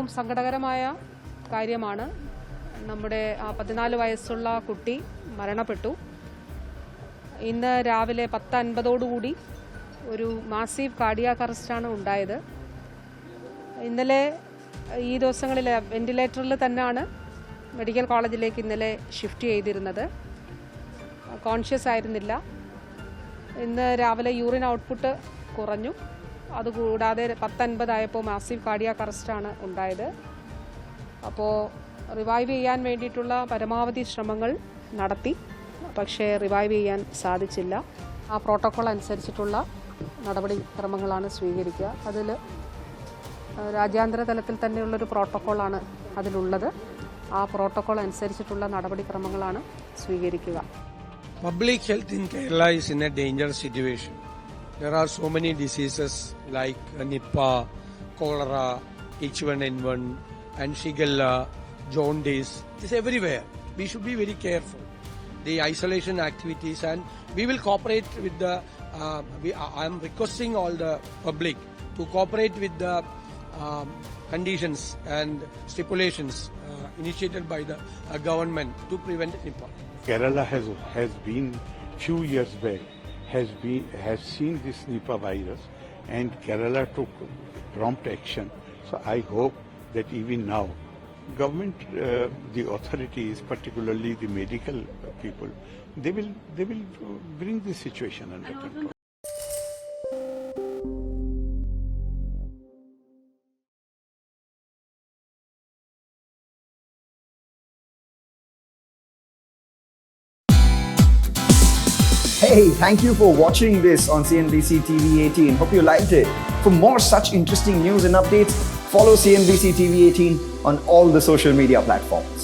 ഏറ്റവും സങ്കടകരമായ കാര്യമാണ്. നമ്മുടെ 14 വയസ്സുള്ള കുട്ടി മരണപ്പെട്ടു. ഇന്ന് രാവിലെ 10:50 ഒരു മാസീവ് കാർഡിയാക് അറസ്റ്റാണ് ഉണ്ടായത്. ഇന്നലെ ഈ ദിവസങ്ങളിൽ വെന്റിലേറ്ററിൽ തന്നെയാണ് മെഡിക്കൽ കോളേജിലേക്ക് ഇന്നലെ ഷിഫ്റ്റ് ചെയ്തിരുന്നത്. കോൺഷ്യസ് ആയിരുന്നില്ല. ഇന്ന് രാവിലെ യൂറിൻ ഔട്ട്പുട്ട് കുറഞ്ഞു. അതുകൂടാതെ 10:50 ആയപ്പോൾ മാസീവ് കാർഡിയാക് അറസ്റ്റാണ് ഉണ്ടായത്. അപ്പോൾ റിവൈവ് ചെയ്യാൻ വേണ്ടിയിട്ടുള്ള പരമാവധി ശ്രമങ്ങൾ നടത്തി, പക്ഷേ റിവൈവ് ചെയ്യാൻ സാധിച്ചില്ല. ആ പ്രോട്ടോക്കോൾ അനുസരിച്ചിട്ടുള്ള നടപടിക്രമങ്ങളാണ് സ്വീകരിക്കുക. അതിൽ രാജ്യാന്തര തലത്തിൽ തന്നെയുള്ളൊരു പ്രോട്ടോക്കോളാണ് അതിലുള്ളത്. ആ പ്രോട്ടോക്കോൾ അനുസരിച്ചിട്ടുള്ള നടപടിക്രമങ്ങളാണ് സ്വീകരിക്കുക. Public health in Kerala is in a dangerous situation. There are so many diseases like Nipah, cholera, H1N1 and Shigella, jaundice. It is everywhere. We should be very careful. The isolation activities, and we will cooperate with the I am requesting all the public to cooperate with the conditions and stipulations initiated by the government to prevent Nipah. Kerala has been few years back has seen this Nipah virus, and Kerala took prompt action. So I hope that even now government, the authorities, particularly the medical people, they will bring this situation under control. Hey, thank you for watching this on CNBC TV 18. Hope you liked it. For more such interesting news and updates, follow CNBC TV 18 on all the social media platforms.